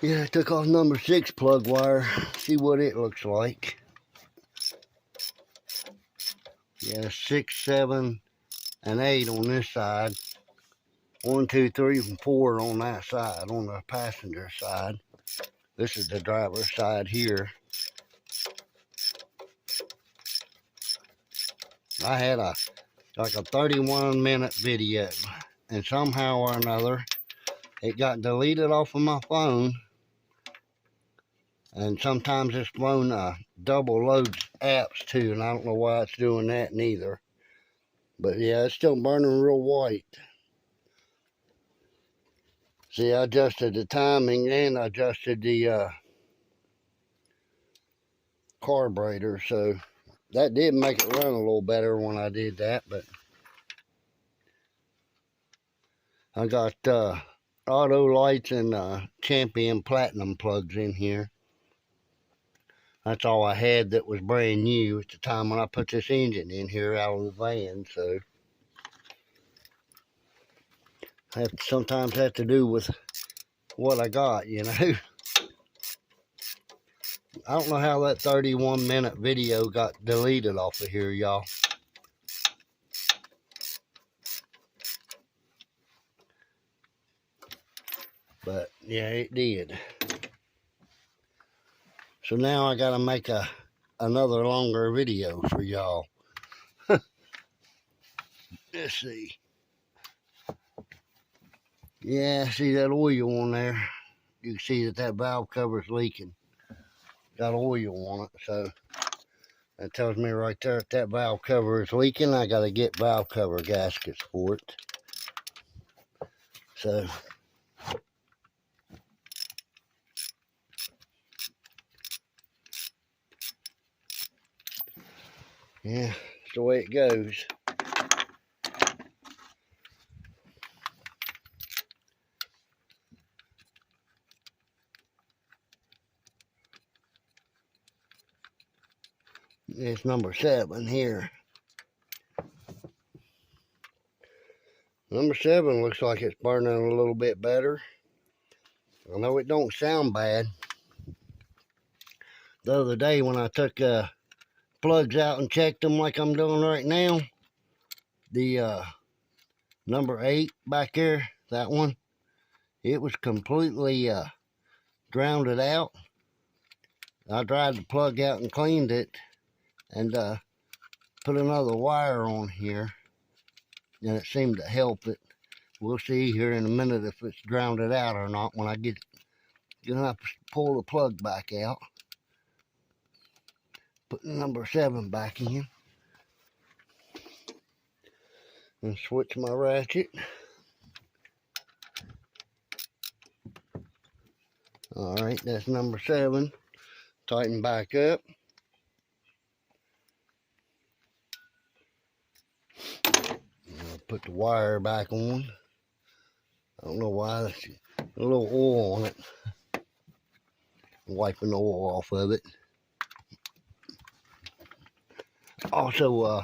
Yeah, I took off number 6 plug wire. See what it looks like. Yeah, 6, 7, and 8 on this side. 1, 2, 3, and 4 on that side, on the passenger side. This is the driver's side here. I had like a 31-minute video, and somehow or another, it got deleted off of my phone. And sometimes this phone double loads apps too, and I don't know why it's doing that neither. But yeah, it's still burning real white. See, I adjusted the timing and I adjusted the carburetor, so that did make it run a little better when I did that. But I got auto lights and Champion Platinum plugs in here. That's all I had that was brand new at the time when I put this engine in here out of the van. So I sometimes have to do with what I got, you know. I don't know how that 31-minute video got deleted off of here, y'all. But yeah, it did. So now I gotta make another longer video for y'all. Let's see. Yeah, see that oil on there? You can see that valve cover is leaking. Got oil on it, so that tells me right there that valve cover is leaking. I gotta get valve cover gaskets for it. So yeah, that's the way it goes. It's number 7 here. Number 7 looks like it's burning a little bit better. I know it don't sound bad. The other day when I took plugs out and checked them like I'm doing right now, the number 8 back there, that one, it was completely drowned it out. I dried the plug out and cleaned it and put another wire on here, and it seemed to help it. We'll see here in a minute if it's drowned it out or not when I get gonna have to pull the plug back out. Put number 7 back in and switch my ratchet. All right, that's number 7. Tighten back up. I'll put the wire back on. I don't know why, there's a little oil on it. I'm wiping the oil off of it. Also,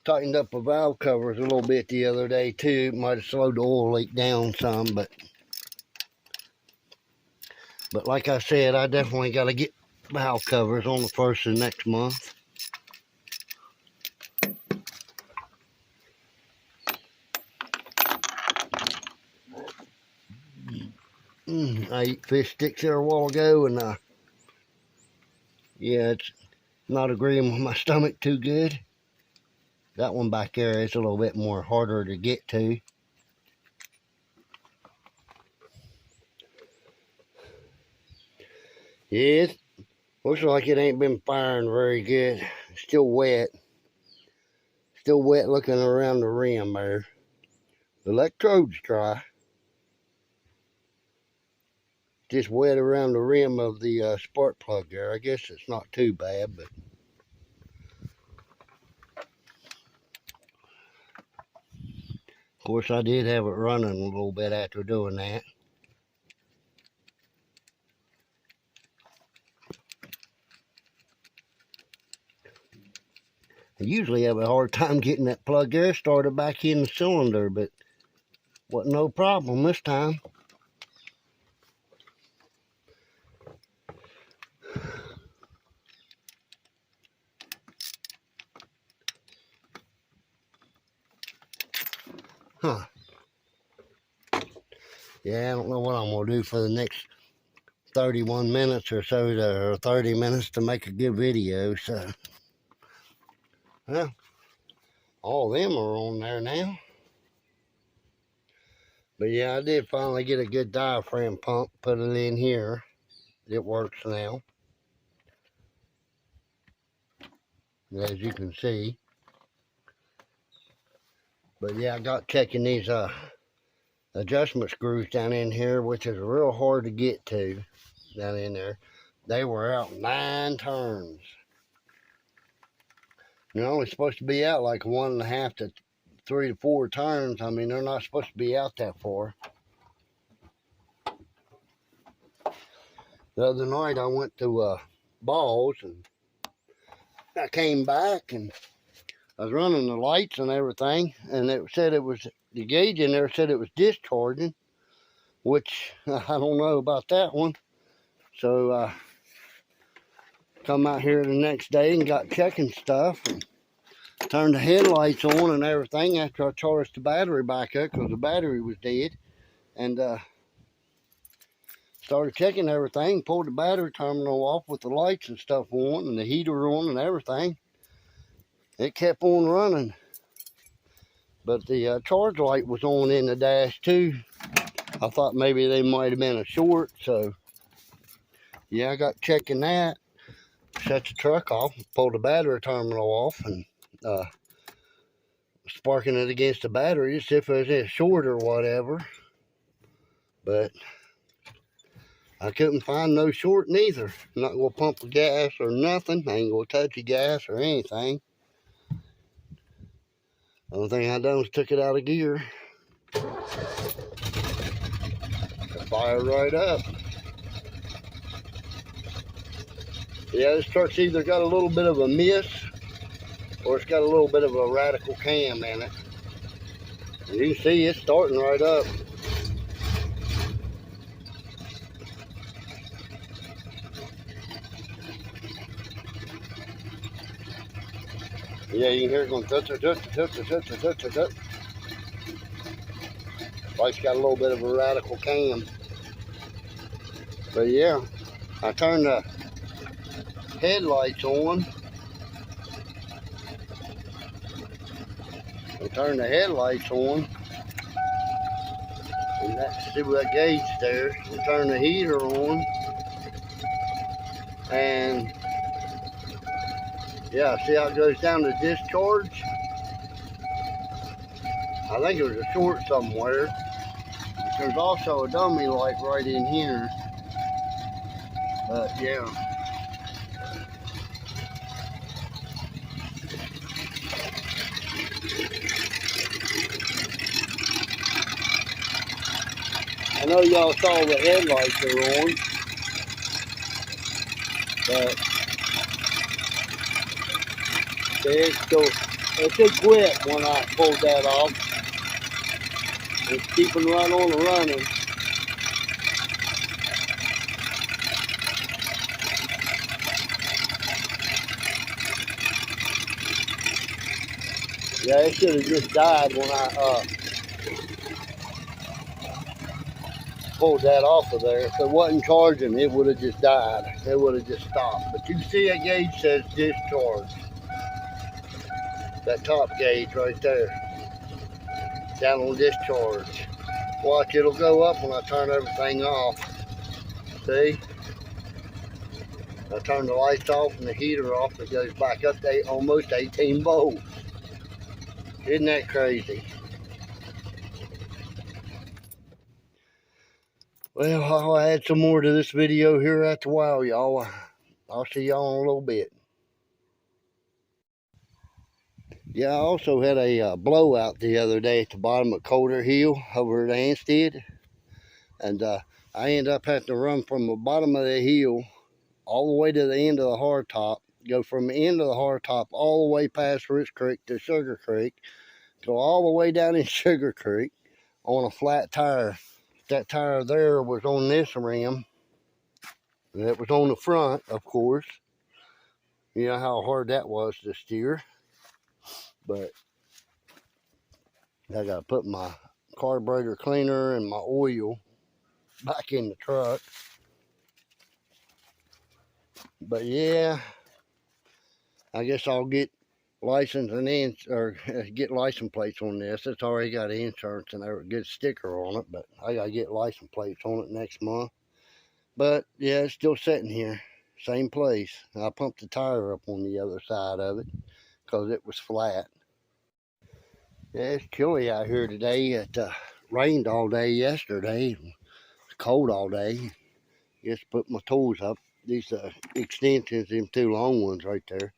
tightened up the valve covers a little bit the other day too. Might have slowed the oil leak down some, but like I said, I definitely got to get valve covers on the 1st of next month. I ate fish sticks there a while ago, and yeah, it's not agreeing with my stomach too good. That one back there is a little bit more harder to get to. Yeah, it looks like it ain't been firing very good. It's still wet. Still wet looking around the rim there. The electrode's dry. Just wet around the rim of the spark plug there. I guess it's not too bad, but of course I did have it running a little bit after doing that. I usually have a hard time getting that plug there started back in the cylinder, but wasn't no problem this time. Huh. Yeah, I don't know what I'm going to do for the next 31 minutes or so, or 30 minutes to make a good video. So, well, all of them are on there now. But yeah, I did finally get a good diaphragm pump, put it in here. It works now, as you can see. But yeah, I got checking these adjustment screws down in here, which is real hard to get to down in there. They were out 9 turns. They're only supposed to be out like 1.5 to 3 to 4 turns. I mean, they're not supposed to be out that far. The other night I went to Balls, and I came back and I was running the lights and everything, and it said it was, the gauge in there said it was discharging, which I don't know about that one. So come out here the next day and got checking stuff and turned the headlights on and everything after I charged the battery back up because the battery was dead, and started checking everything, pulled the battery terminal off with the lights and stuff on and the heater on and everything. It kept on running, but the charge light was on in the dash too. I thought maybe they might have been a short, so yeah, I got checking that, shut the truck off, pulled the battery terminal off, and sparking it against the battery as if it was a short or whatever. But I couldn't find no short neither. I'm not gonna pump the gas or nothing. I ain't gonna touch the gas or anything. The only thing I done was took it out of gear. Fire right up. Yeah, this truck's either got a little bit of a miss or it's got a little bit of a radical cam in it. And you can see it's starting right up. Yeah, you can hear it going tut tut tut tut tut tut tut tut tut. Like it's got a little bit of a radical cam. But yeah, I turned the headlights on. I turned the headlights on. And that's, see that gauge there. I turned the heater on. And yeah, see how it goes down to discharge? I think there's a short somewhere. There's also a dummy light right in here. But yeah. I know y'all saw the headlights are on, but it should quit when I pulled that off. It's keeping right on running. Yeah, it should have just died when I pulled that off of there. If it wasn't charging, it would have just died. It would have just stopped. But you can see that gauge says discharge. That top gauge right there. Down on discharge. Watch, it'll go up when I turn everything off. See? I turn the lights off and the heater off. It goes back up to almost 18 volts. Isn't that crazy? Well, I'll add some more to this video here after a while, y'all. I'll see y'all in a little bit. Yeah, I also had a blowout the other day at the bottom of Coulter Hill over at Anstead. And I ended up having to run from the bottom of the hill all the way to the end of the hardtop. Go from the end of the hardtop all the way past Rich Creek to Sugar Creek. Go all the way down in Sugar Creek on a flat tire. That tire there was on this rim. And it was on the front, of course. You know how hard that was to steer. But I gotta put my carburetor cleaner and my oil back in the truck. But yeah, I guess I'll get license and or get license plates on this. It's already got insurance and a good sticker on it, but I gotta get license plates on it next month. But yeah, it's still sitting here, same place. I pumped the tire up on the other side of it because it was flat. Yeah, it's chilly out here today. It rained all day yesterday. It's cold all day. Just put my tools up. These extensions, them two long ones right there.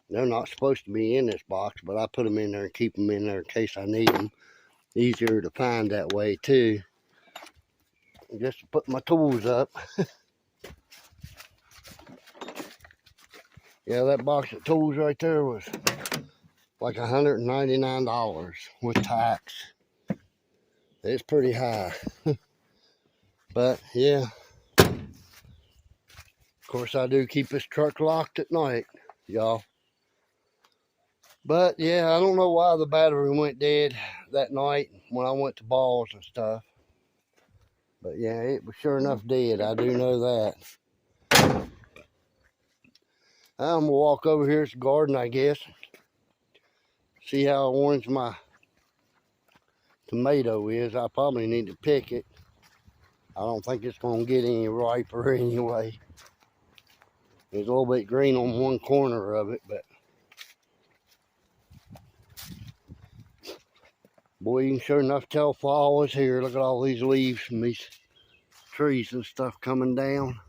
They're not supposed to be in this box, but I put them in there and keep them in there in case I need them. Easier to find that way too. Just to put my tools up. Yeah, that box of tools right there was like $199 with tax. It's pretty high. But yeah, of course I do keep this truck locked at night, y'all. But yeah, I don't know why the battery went dead that night when I went to balls and stuff. But yeah, it was sure enough dead. I do know that. I'm gonna walk over here to the garden, I guess. See how orange my tomato is. I probably need to pick it. I don't think it's gonna get any riper anyway. There's a little bit green on one corner of it, but boy, you can sure enough tell fall is here. Look at all these leaves from these trees and stuff coming down.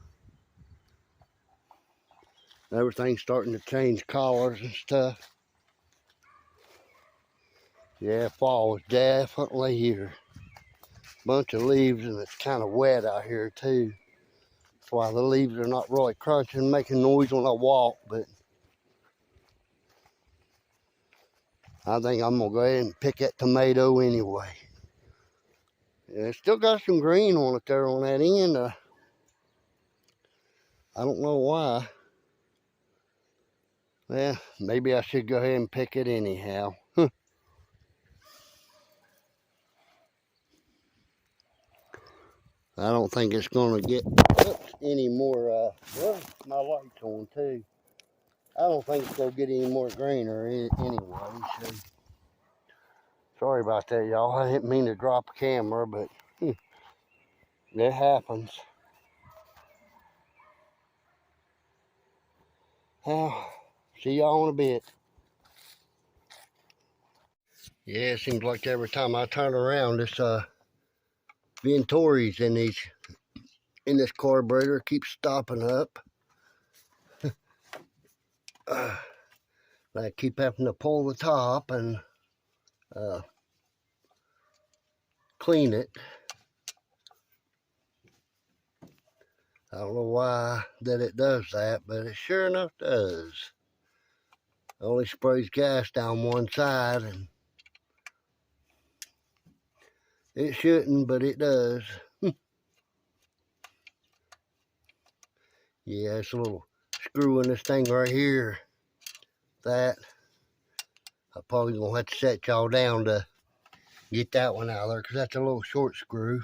Everything's starting to change colors and stuff. Yeah, fall is definitely here. Bunch of leaves, and it's kind of wet out here too. That's why the leaves are not really crunching, making noise when I walk, but I think I'm gonna go ahead and pick that tomato anyway. Yeah, it's still got some green on it there on that end. I don't know why. Yeah, maybe I should go ahead and pick it anyhow. I don't think it's gonna get any more, well, my light's on too. I don't think it's gonna get any more greener anyway, so. Sorry about that, y'all. I didn't mean to drop the camera, but it happens. Well, see y'all in a bit. Yeah, it seems like every time I turn around, this Venturi's in this carburetor keeps stopping up. I keep having to pull the top and clean it. I don't know why that it does that, but it sure enough does. It only sprays gas down one side, and it shouldn't, but it does. Yeah, it's a little screw in this thing right here. That I'm probably gonna have to set y'all down to get that one out of there, because that's a little short screw.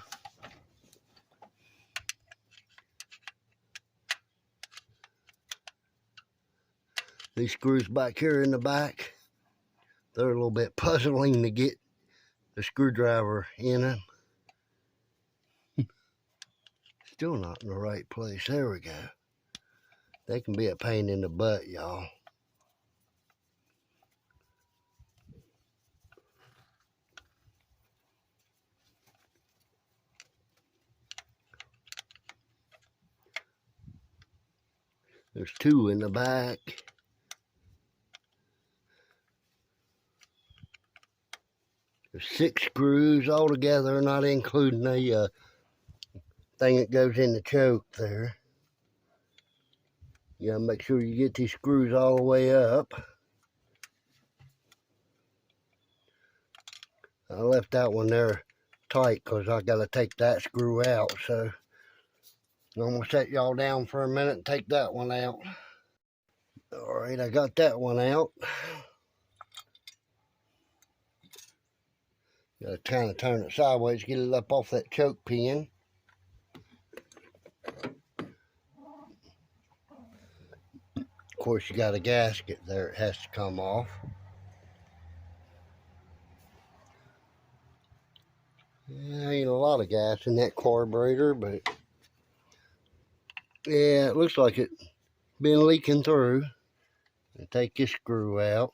These screws back here in the back, they're a little bit puzzling to get the screwdriver in them. Still not in the right place. There we go. They can be a pain in the butt, y'all. There's two in the back. There's 6 screws altogether, not including the thing that goes in the choke there. You gotta make sure you get these screws all the way up. I left that one there tight because I gotta take that screw out, so I'm gonna set y'all down for a minute and take that one out. All right, I got that one out. Gotta kind of turn it sideways, get it up off that choke pin. Of course, you got a gasket there, it has to come off. Yeah, ain't a lot of gas in that carburetor, but yeah, it looks like it been leaking through. And take this screw out.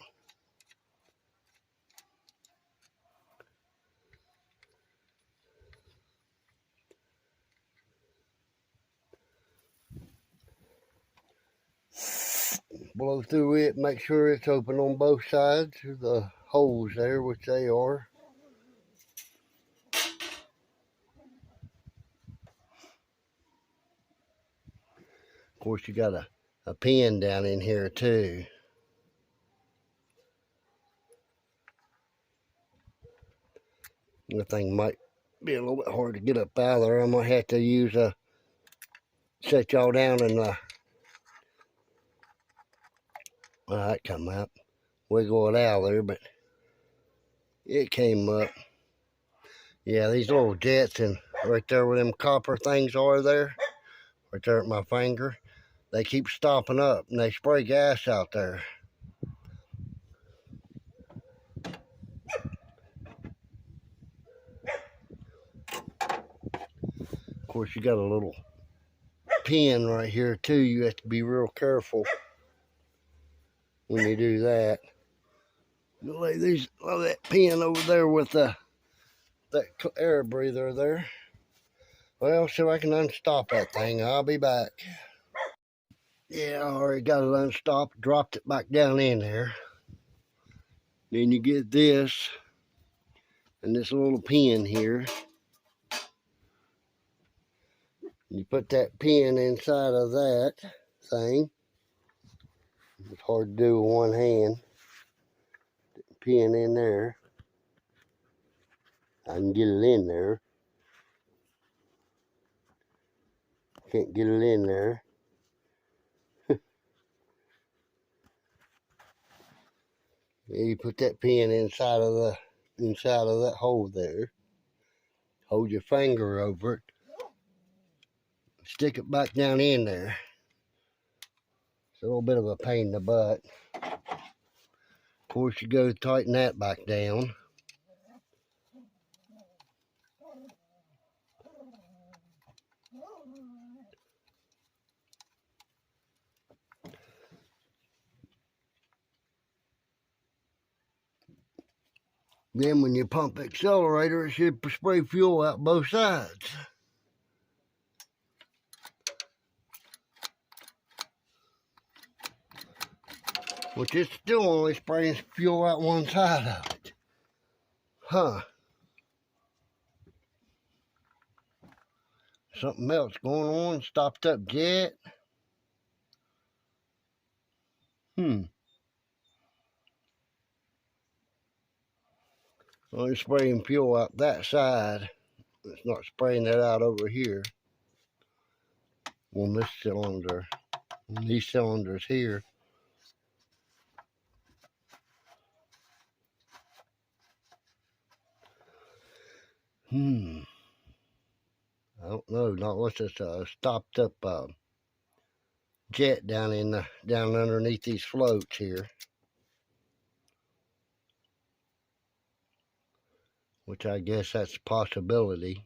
Blow through it, make sure it's open on both sides of the holes there, which they are. Of course, you got a pin down in here too. The thing might be a little bit hard to get up out of there. I might have to use set y'all down and well, that come up. Wiggle it out of there, but it came up. Yeah, these little jets and right there where them copper things are there, right there at my finger, they keep stopping up and they spray gas out there. Of course, you got a little pin right here too. You have to be real careful when you do that. You lay that pin over there with that air breather there. Well, so I can unstop that thing. I'll be back. Yeah, I already got it unstopped. Dropped it back down in there. Then you get this and this little pin here. You put that pin inside of that thing. It's hard to do with one hand. Pin in there. I can get it in there. Can't get it in there. You put that pin inside of that hole there. Hold your finger over it. Stick it back down in there. It's a little bit of a pain in the butt. Of course, you go tighten that back down. Then when you pump the accelerator, it should spray fuel out both sides. Which it's still only spraying fuel out one side of it. Huh. Something else going on. Stopped up jet. Only spraying fuel out that side. It's not spraying that out over here. On this cylinder. On these cylinders here. I don't know. Not unless it's a stopped up jet down underneath these floats here. Which I guess that's a possibility.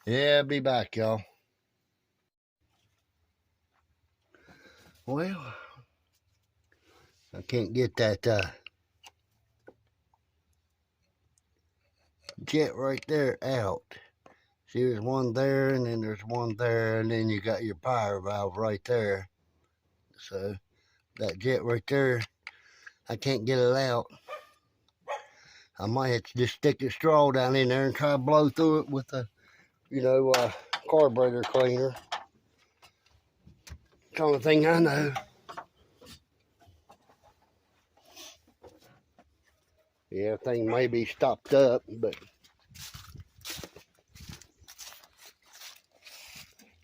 Yeah, I'll be back, y'all. Well, I can't get that jet right there out. See, there's one there, and then there's one there, and then you got your power valve right there. So, that jet right there, I can't get it out. I might have to just stick a straw down in there and try to blow through it with a, carburetor cleaner. It's the only thing I know. Yeah, thing may be stopped up, but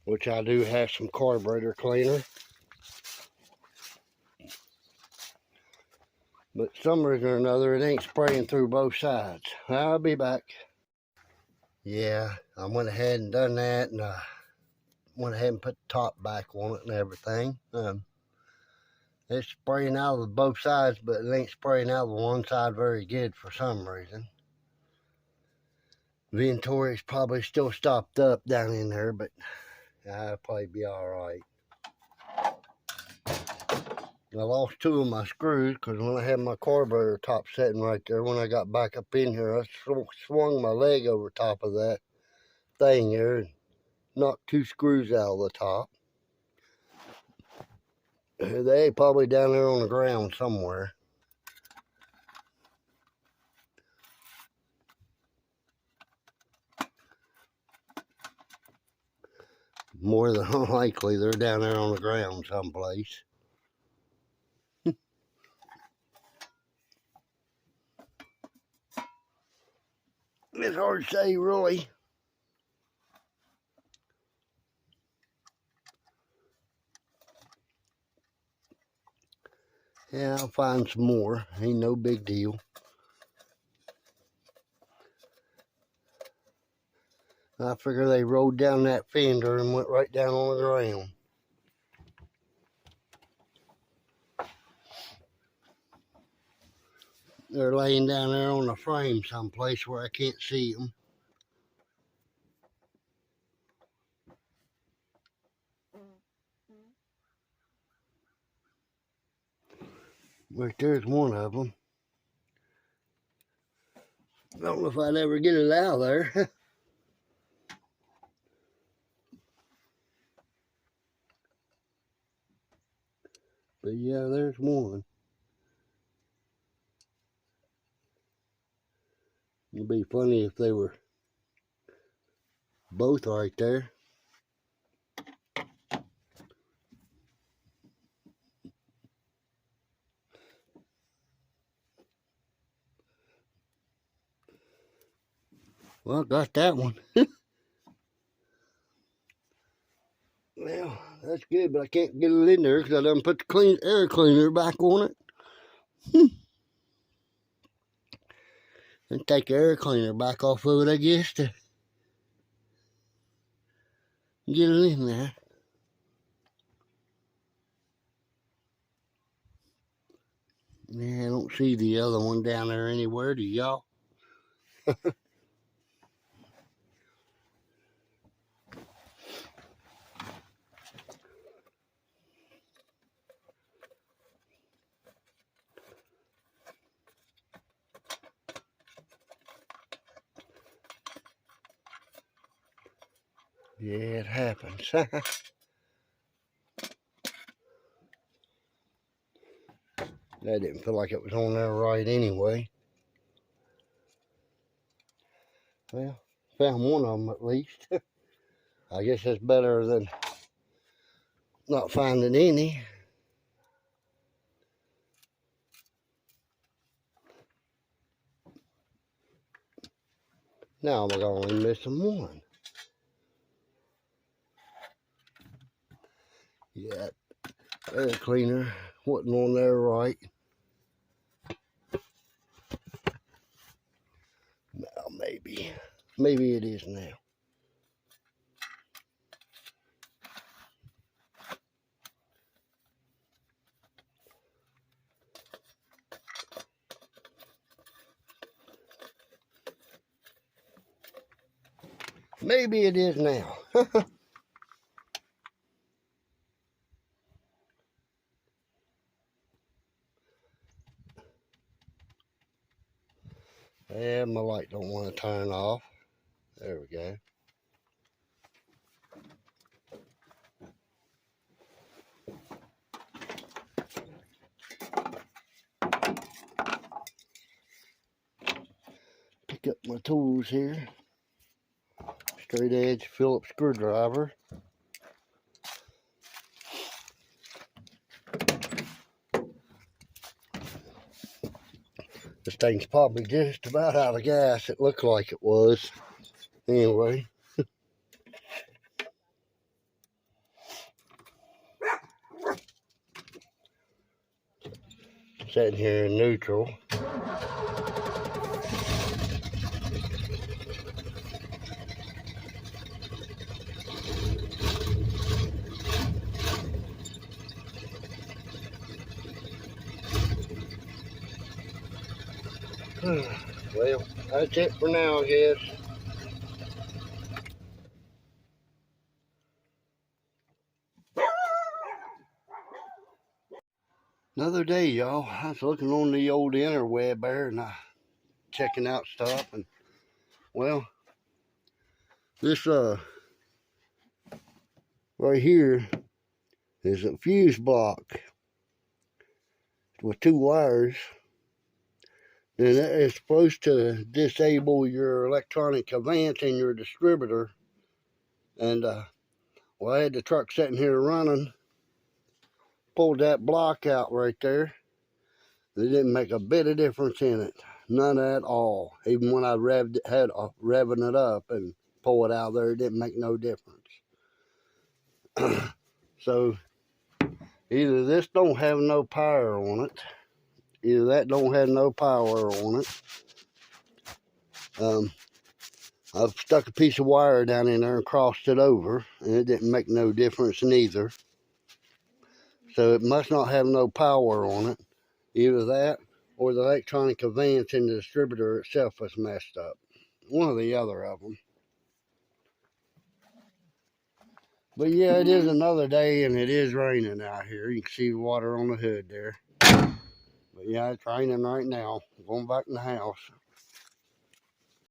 which I do have some carburetor cleaner. But some reason or another, it ain't spraying through both sides. I'll be back. Yeah, I went ahead and done that, and went ahead and put the top back on it and everything. It's spraying out of both sides, but it ain't spraying out of one side very good for some reason. The inventory's probably still stopped up down in there, but I'll probably be alright. I lost 2 of my screws because when I had my carburetor top setting right there, when I got back up in here, I swung my leg over top of that thing there and knocked 2 screws out of the top. They probably down there on the ground somewhere. More than likely, they're down there on the ground someplace. It's hard to say, really. Yeah, I'll find some more. Ain't no big deal. I figure they rolled down that fender and went right down on the ground. They're laying down there on the frame someplace where I can't see them. But there's one of them. I don't know if I'd ever get it out of there. But yeah, there's one. It'd be funny if they were both right there. Well, got that one. Well, that's good, but I can't get it in there because I done put the air cleaner back on it. And take the air cleaner back off of it, I guess, to get it in there. Yeah, I don't see the other one down there anywhere, do y'all? Yeah, it happens. That didn't feel like it was on there right anyway. Well, found one of them at least. I guess that's better than not finding any. Now we're only missing one. Yeah, air cleaner wasn't on there right. Now maybe it is now. Maybe it is now. Yeah, my light don't want to turn off. There we go. Pick up my tools here. Straight edge Phillips screwdriver. This thing's probably just about out of gas. It looked like it was. Anyway. Sitting here in neutral. Well, that's it for now, I guess. Another day, y'all. I was looking on the old interweb there and checking out stuff, and well, this right here is a fuse block with 2 wires. And that is supposed to disable your electronic conveyance in your distributor. And well, I had the truck sitting here running, pulled that block out right there. It didn't make a bit of difference in it, none at all. Even when I revving it up and pull it out there, it didn't make no difference. So either this don't have no power on it, either that don't have no power on it. I've stuck a piece of wire down in there and crossed it over, and it didn't make no difference neither. So it must not have no power on it. Either that or the electronic conveyance in the distributor itself was messed up. One or the other of them. But yeah, it is another day, and it is raining out here. You can see the water on the hood there. But yeah, it's raining right now. I'm going back in the house.